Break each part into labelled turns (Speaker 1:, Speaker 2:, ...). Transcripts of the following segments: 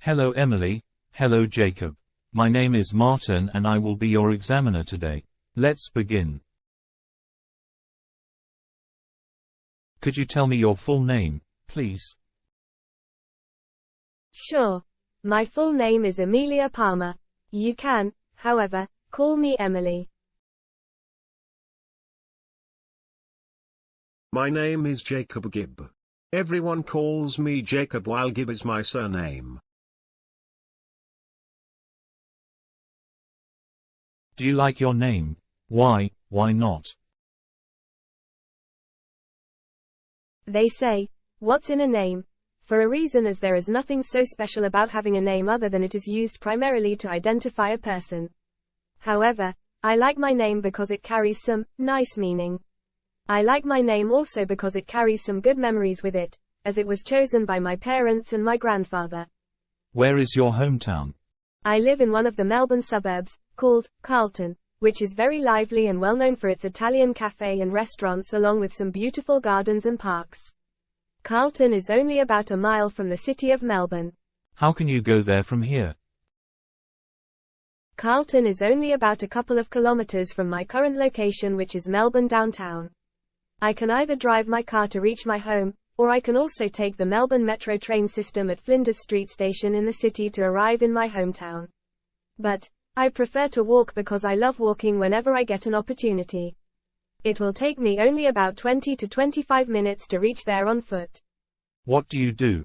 Speaker 1: Hello Emily, hello Jacob. My name is Martin and I will be your examiner today. Let's begin. Could you tell me your full name, please?
Speaker 2: Sure. My full name is Amelia Palmer. You can, however, call me Emily.
Speaker 3: My name is Jacob Gibb. Everyone calls me Jacob while Gibb is my surname.
Speaker 1: Do you like your name? Why not?
Speaker 2: They say, what's in a name? For a reason, as there is nothing so special about having a name other than it is used primarily to identify a person. However, I like my name because it carries some nice meaning. I like my name also because it carries some good memories with it, as it was chosen by my parents and my grandfather.
Speaker 1: Where is your hometown?
Speaker 2: I live in one of the Melbourne suburbs, called Carlton, which is very lively and well known for its Italian cafe and restaurants along with some beautiful gardens and parks. Carlton is only about a mile from the city of Melbourne.
Speaker 1: How can you go there from here?
Speaker 2: Carlton is only about a couple of kilometers from my current location, which is Melbourne downtown. I can either drive my car to reach my home, or I can also take the Melbourne Metro train system at Flinders Street Station in the city to arrive in my hometown. But I prefer to walk because I love walking whenever I get an opportunity. It will take me only about 20 to 25 minutes to reach there on foot.
Speaker 1: What do you do?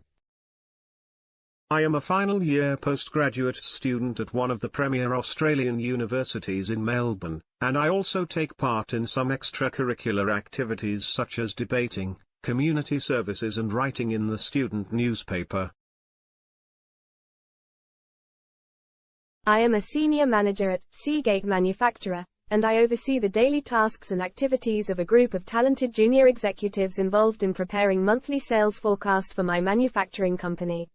Speaker 3: I am a final year postgraduate student at one of the premier Australian universities in Melbourne, and I also take part in some extracurricular activities such as debating, community services and writing in the student newspaper.
Speaker 2: I am a senior manager at Seagate Manufacturer, and I oversee the daily tasks and activities of a group of talented junior executives involved in preparing monthly sales forecast for my manufacturing company.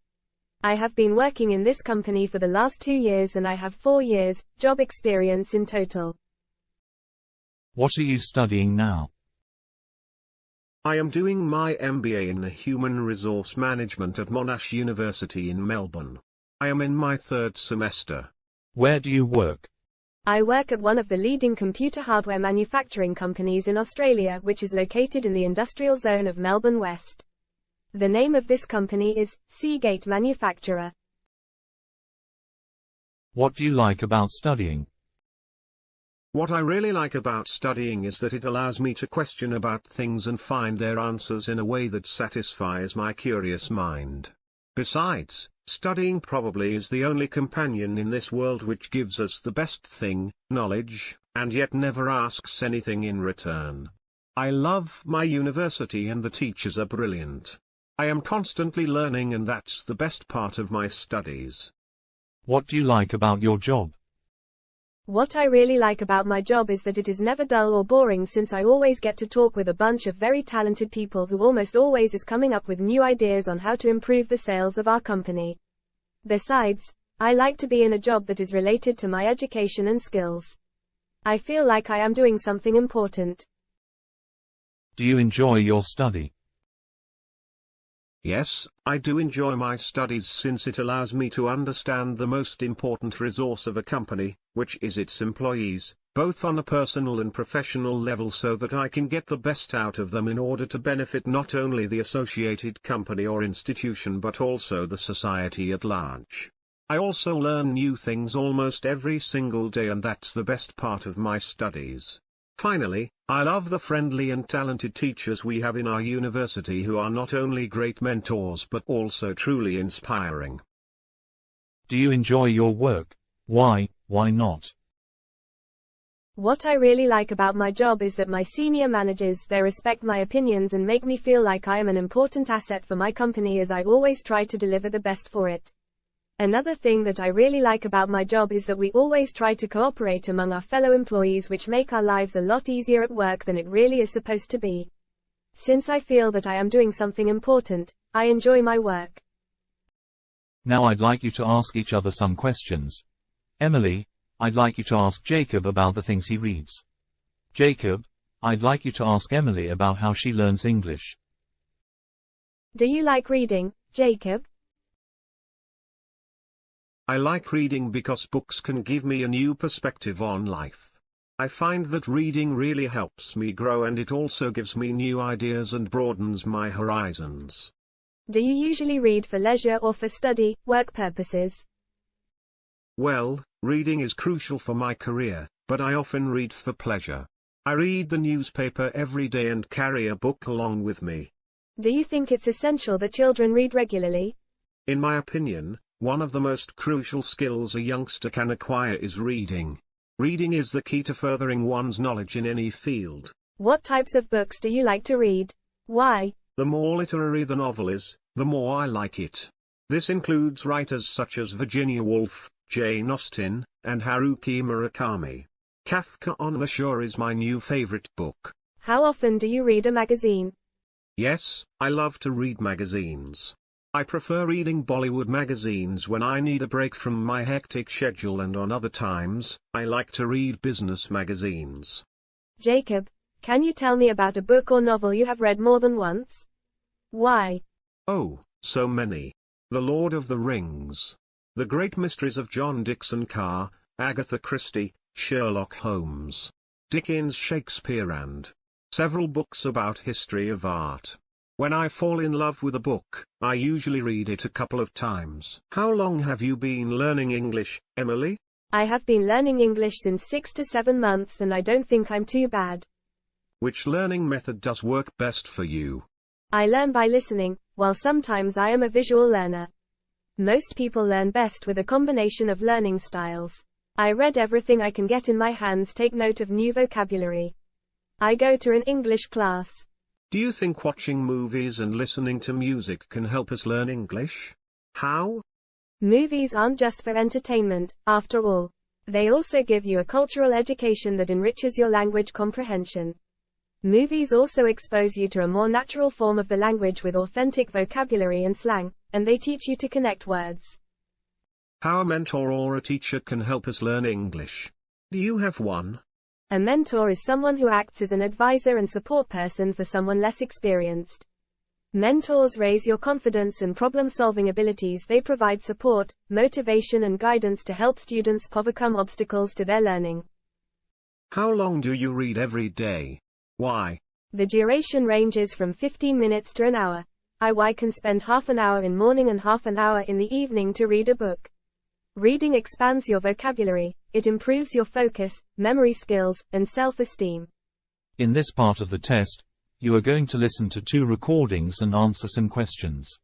Speaker 2: I have been working in this company for the last 2 years and I have 4 years job experience in total.
Speaker 1: What are you studying now?
Speaker 3: I am doing my MBA in Human Resource Management at Monash University in Melbourne. I am in my 3rd semester.
Speaker 1: Where do you work?
Speaker 2: I work at one of the leading computer hardware manufacturing companies in Australia, which is located in the industrial zone of Melbourne West. The name of this company is Seagate Manufacturer.
Speaker 1: What do you like about studying?
Speaker 3: What I really like about studying is that it allows me to question about things and find their answers in a way that satisfies my curious mind. Besides, studying probably is the only companion in this world which gives us the best thing, knowledge, and yet never asks anything in return. I love my university and the teachers are brilliant. I am constantly learning and that's the best part of my studies.
Speaker 1: What do you like about your job?
Speaker 2: What I really like about my job is that it is never dull or boring, since I always get to talk with a bunch of very talented people who almost always is coming up with new ideas on how to improve the sales of our company. Besides, I like to be in a job that is related to my education and skills. I feel like I am doing something important.
Speaker 1: Do you enjoy your study?
Speaker 3: Yes, I do enjoy my studies since it allows me to understand the most important resource of a company, which is its employees, both on a personal and professional level, so that I can get the best out of them in order to benefit not only the associated company or institution but also the society at large. I also learn new things almost every single day, and that's the best part of my studies. Finally, I love the friendly and talented teachers we have in our university who are not only great mentors but also truly inspiring.
Speaker 1: Do you enjoy your work? Why not?
Speaker 2: What I really like about my job is that my senior managers, they respect my opinions and make me feel like I am an important asset for my company, as I always try to deliver the best for it. Another thing that I really like about my job is that we always try to cooperate among our fellow employees, which make our lives a lot easier at work than it really is supposed to be. Since I feel that I am doing something important, I enjoy my work.
Speaker 1: Now I'd like you to ask each other some questions. Emily, I'd like you to ask Jacob about the things he reads. Jacob, I'd like you to ask Emily about how she learns English.
Speaker 2: Do you like reading, Jacob?
Speaker 3: I like reading because books can give me a new perspective on life. I find that reading really helps me grow, and it also gives me new ideas and broadens my horizons.
Speaker 2: Do you usually read for leisure or for study, work purposes?
Speaker 3: Well, reading is crucial for my career, but I often read for pleasure. I read the newspaper every day and carry a book along with me.
Speaker 2: Do you think it's essential that children read regularly?
Speaker 3: In my opinion, one of the most crucial skills a youngster can acquire is reading. Reading is the key to furthering one's knowledge in any field.
Speaker 2: What types of books do you like to read? Why?
Speaker 3: The more literary the novel is, the more I like it. This includes writers such as Virginia Woolf, Jane Austen, and Haruki Murakami. Kafka on the Shore is my new favorite book.
Speaker 2: How often do you read a magazine?
Speaker 3: Yes, I love to read magazines. I prefer reading Bollywood magazines when I need a break from my hectic schedule, and on other times, I like to read business magazines.
Speaker 2: Jacob, can you tell me about a book or novel you have read more than once? Why?
Speaker 3: Oh, so many. The Lord of the Rings. The Great Mysteries of John Dickson Carr, Agatha Christie, Sherlock Holmes, Dickens, Shakespeare, and several books about history of art. When I fall in love with a book, I usually read it a couple of times. How long have you been learning English, Emily?
Speaker 2: I have been learning English since 6 to 7 months, and I don't think I'm too bad.
Speaker 3: Which learning method does work best for you?
Speaker 2: I learn by listening, while sometimes I am a visual learner. Most people learn best with a combination of learning styles. I read everything I can get in my hands, take note of new vocabulary. I go to an English class.
Speaker 3: Do you think watching movies and listening to music can help us learn English? How?
Speaker 2: Movies aren't just for entertainment, after all. They also give you a cultural education that enriches your language comprehension. Movies also expose you to a more natural form of the language with authentic vocabulary and slang, and they teach you to connect words.
Speaker 3: How a mentor or a teacher can help us learn English? Do you have one?
Speaker 2: A mentor is someone who acts as an advisor and support person for someone less experienced. Mentors raise your confidence and problem-solving abilities. They provide support, motivation, and guidance to help students overcome obstacles to their learning.
Speaker 3: How long do you read every day? Why?
Speaker 2: The duration ranges from 15 minutes to an hour. I can spend half an hour in morning and half an hour in the evening to read a book. Reading expands your vocabulary, it improves your focus, memory skills, and self-esteem.
Speaker 1: In this part of the test, you are going to listen to 2 recordings and answer some questions.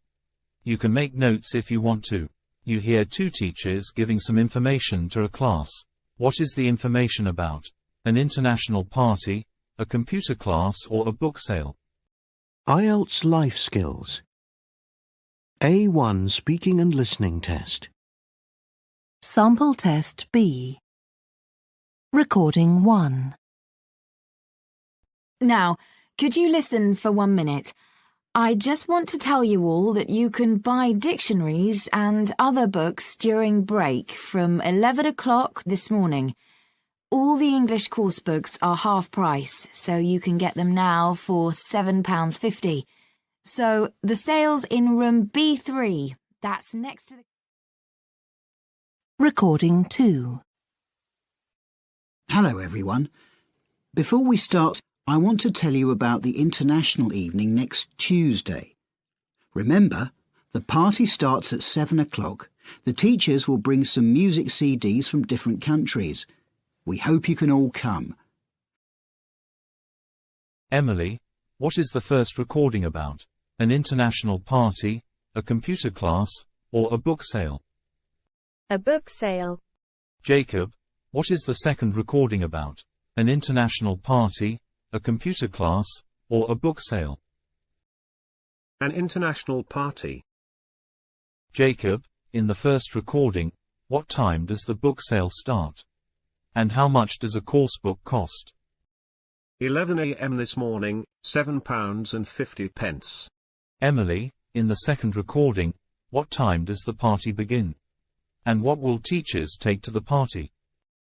Speaker 1: You can make notes if you want to. You hear 2 teachers giving some information to a class. What is the information about? An international party, a computer class, or a book sale?
Speaker 4: IELTS Life Skills A1 Speaking and Listening Test.
Speaker 5: Sample Test B. Recording 1.
Speaker 6: Now, could you listen for 1 minute? I just want to tell you all that you can buy dictionaries and other books during break from 11 o'clock this morning. All the English course books are half price, so you can get them now for £7.50. So, the sale's in room B3. That's next to the...
Speaker 5: Recording 2.
Speaker 7: Hello everyone. Before we start, I want to tell you about the International Evening next Tuesday. Remember, the party starts at 7 o'clock. The teachers will bring some music CDs from different countries. We hope you can all come.
Speaker 1: Emily, what is the first recording about? An international party, a computer class, or a book sale?
Speaker 2: A book sale.
Speaker 1: Jacob, what is the second recording about? An international party, a computer class, or a book sale?
Speaker 3: An international party.
Speaker 1: Jacob, in the first recording, what time does the book sale start? And how much does a course book cost?
Speaker 3: 11 a.m. this morning, £7.50.
Speaker 1: Emily, in the second recording, what time does the party begin? And what will teachers take to the party?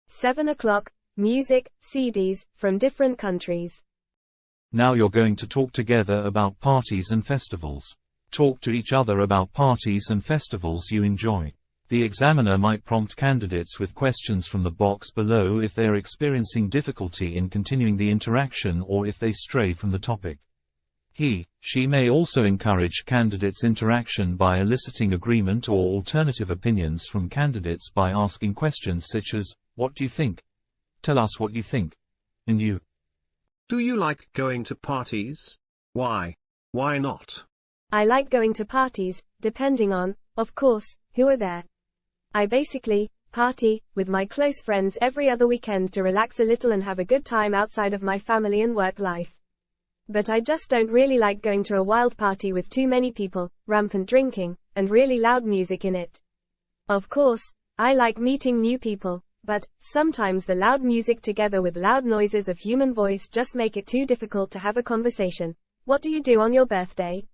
Speaker 2: 7 o'clock, music, CDs, from different countries.
Speaker 1: Now you're going to talk together about parties and festivals. Talk to each other about parties and festivals you enjoy. The examiner might prompt candidates with questions from the box below if they are experiencing difficulty in continuing the interaction or if they stray from the topic. She may also encourage candidates' interaction by eliciting agreement or alternative opinions from candidates by asking questions such as, "What do you think? Tell us what you think. And you?
Speaker 3: Do you like going to parties? Why? Why not?"
Speaker 2: I like going to parties, depending on, of course, who are there. I basically party with my close friends every other weekend to relax a little and have a good time outside of my family and work life. But I just don't really like going to a wild party with too many people, rampant drinking, and really loud music in it. Of course, I like meeting new people, but sometimes the loud music together with loud noises of human voice just make it too difficult to have a conversation. What do you do on your birthday?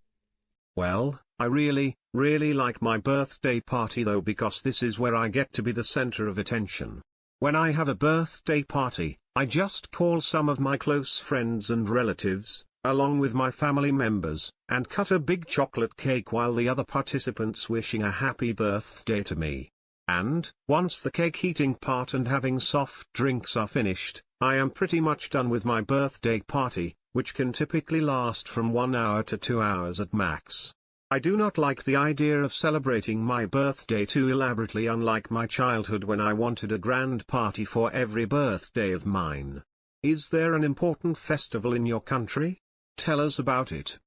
Speaker 3: Well, I really like my birthday party though, because this is where I get to be the center of attention. When I have a birthday party, I just call some of my close friends and relatives, along with my family members, and cut a big chocolate cake while the other participants wishing a happy birthday to me. And, once the cake eating part and having soft drinks are finished, I am pretty much done with my birthday party, which can typically last from 1 hour to 2 hours at max. I do not like the idea of celebrating my birthday too elaborately, unlike my childhood when I wanted a grand party for every birthday of mine. Is there an important festival in your country? Tell us about it.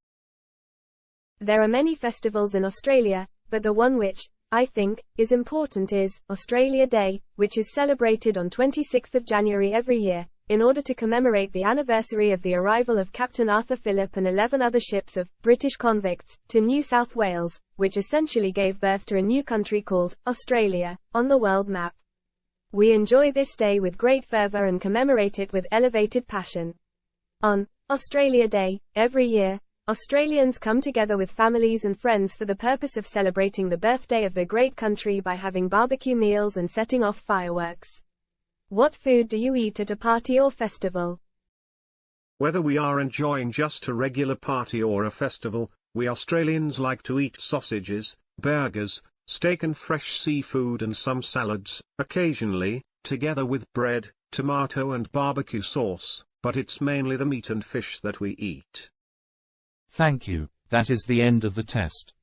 Speaker 2: There are many festivals in Australia, but the one which, I think, is important is Australia Day, which is celebrated on 26th of January every year, in order to commemorate the anniversary of the arrival of Captain Arthur Phillip and 11 other ships of British convicts to New South Wales, which essentially gave birth to a new country called Australia on the world map. We enjoy this day with great fervour and commemorate it with elevated passion. On Australia Day, every year, Australians come together with families and friends for the purpose of celebrating the birthday of their great country by having barbecue meals and setting off fireworks. What food do you eat at a party or festival?
Speaker 3: Whether we are enjoying just a regular party or a festival, we Australians like to eat sausages, burgers, steak and fresh seafood and some salads, occasionally, together with bread, tomato and barbecue sauce, but it's mainly the meat and fish that we eat.
Speaker 1: Thank you. That is the end of the test.